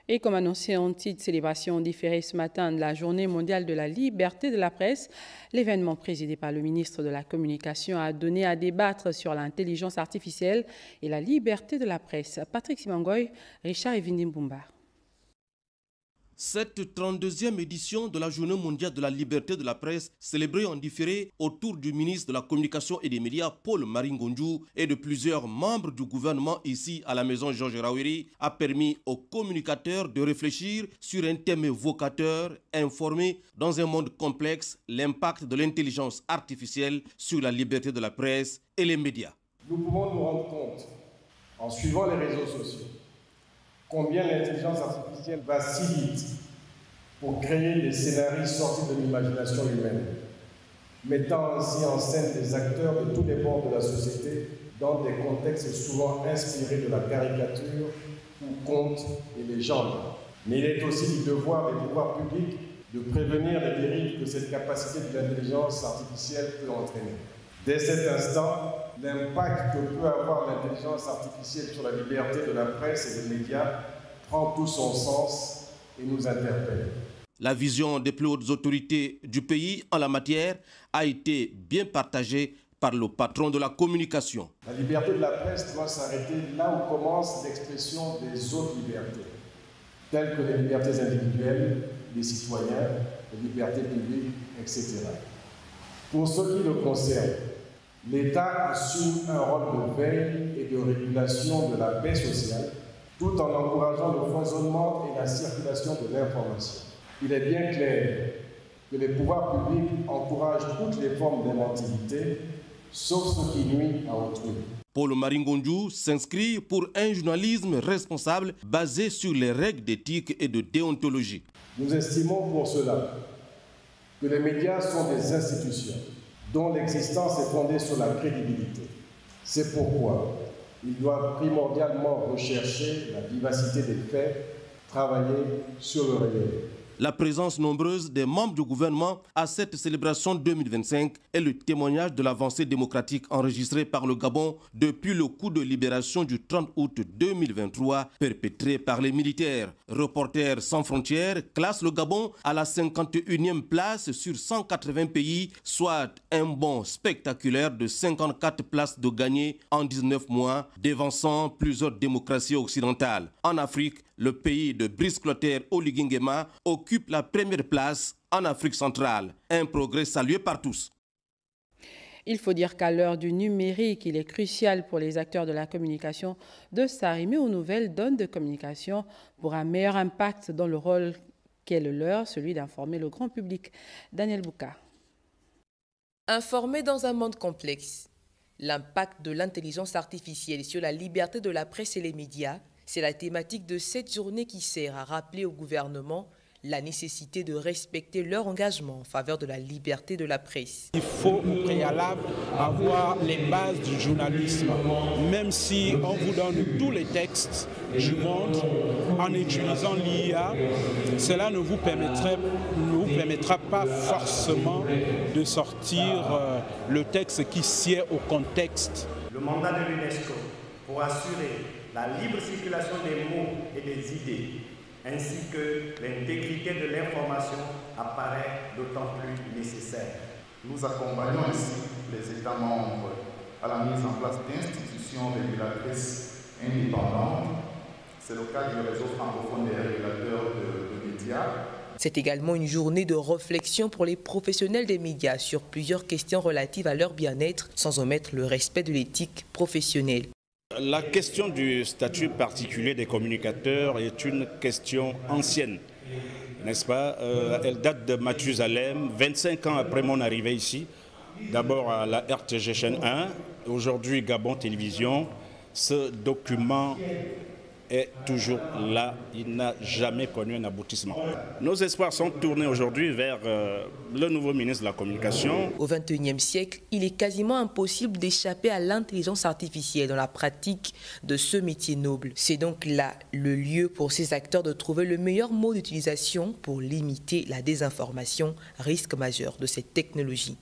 Et comme annoncé en titre, célébration différée ce matin de la Journée mondiale de la liberté de la presse, l'événement présidé par le ministre de la Communication a donné à débattre sur l'intelligence artificielle et la liberté de la presse. Patrick Simangoy, Richard Evindimbumba. Cette 32e édition de la Journée mondiale de la liberté de la presse, célébrée en différé autour du ministre de la Communication et des Médias, Paul Maringonju, et de plusieurs membres du gouvernement ici à la maison Georges Raweri, a permis aux communicateurs de réfléchir sur un thème évocateur, informer dans un monde complexe l'impact de l'intelligence artificielle sur la liberté de la presse et les médias. Nous pouvons nous rendre compte, en suivant les réseaux sociaux, combien l'intelligence artificielle va si vite pour créer des scénarios sortis de l'imagination humaine, mettant ainsi en scène des acteurs de tous les bords de la société dans des contextes souvent inspirés de la caricature ou contes et légendes. Mais il est aussi du devoir des pouvoirs publics de prévenir les dérives que cette capacité de l'intelligence artificielle peut entraîner. Dès cet instant, l'impact que peut avoir l'intelligence artificielle sur la liberté de la presse et des médias prend tout son sens et nous interpelle. La vision des plus hautes autorités du pays en la matière a été bien partagée par le patron de la communication. La liberté de la presse doit s'arrêter là où commence l'expression des autres libertés, telles que les libertés individuelles, les citoyens, les libertés publiques, etc. Pour ce qui le concerne, l'État assume un rôle de veille et de régulation de la paix sociale, tout en encourageant le foisonnement et la circulation de l'information. Il est bien clair que les pouvoirs publics encouragent toutes les formes d'inventivité, sauf ce qui nuit à autrui. Paul Maringonju s'inscrit pour un journalisme responsable basé sur les règles d'éthique et de déontologie. Nous estimons pour cela que les médias sont des institutions dont l'existence est fondée sur la crédibilité. C'est pourquoi ils doivent primordialement rechercher la vivacité des faits, travailler sur le réel. La présence nombreuse des membres du gouvernement à cette célébration 2025 est le témoignage de l'avancée démocratique enregistrée par le Gabon depuis le coup de libération du 30 août 2023 perpétré par les militaires. Reporters sans frontières classe le Gabon à la 51e place sur 180 pays, soit un bond spectaculaire de 54 places de gagné en 19 mois, dévançant plusieurs démocraties occidentales. En Afrique, le pays de Brice Clotaire Oligui Nguema occupe la première place en Afrique centrale. Un progrès salué par tous. Il faut dire qu'à l'heure du numérique, il est crucial pour les acteurs de la communication de s'arrimer aux nouvelles donnes de communication pour un meilleur impact dans le rôle qu'est le leur, celui d'informer le grand public. Daniel Bouka. Informer dans un monde complexe. L'impact de l'intelligence artificielle sur la liberté de la presse et les médias, c'est la thématique de cette journée qui sert à rappeler au gouvernement la nécessité de respecter leur engagement en faveur de la liberté de la presse. Il faut au préalable avoir les bases du journalisme. Même si on vous donne tous les textes du monde en utilisant l'IA, cela ne vous permettra pas forcément de sortir le texte qui sied au contexte. Le mandat de l'UNESCO pour assurer la libre circulation des mots et des idées, ainsi que l'intégrité de l'information apparaît d'autant plus nécessaire. Nous accompagnons ici les États membres à la mise en place d'institutions régulatrices indépendantes. C'est le cas du réseau francophone des régulateurs de médias. C'est également une journée de réflexion pour les professionnels des médias sur plusieurs questions relatives à leur bien-être, sans omettre le respect de l'éthique professionnelle. La question du statut particulier des communicateurs est une question ancienne, n'est-ce pas? Elle date de Mathusalem, 25 ans après mon arrivée ici, d'abord à la RTG chaîne 1, aujourd'hui Gabon Télévision. Ce document est toujours là, il n'a jamais connu un aboutissement. Nos espoirs sont tournés aujourd'hui vers le nouveau ministre de la Communication. Au XXIe siècle, il est quasiment impossible d'échapper à l'intelligence artificielle dans la pratique de ce métier noble. C'est donc là le lieu pour ces acteurs de trouver le meilleur mot d'utilisation pour limiter la désinformation, risque majeur de cette technologie.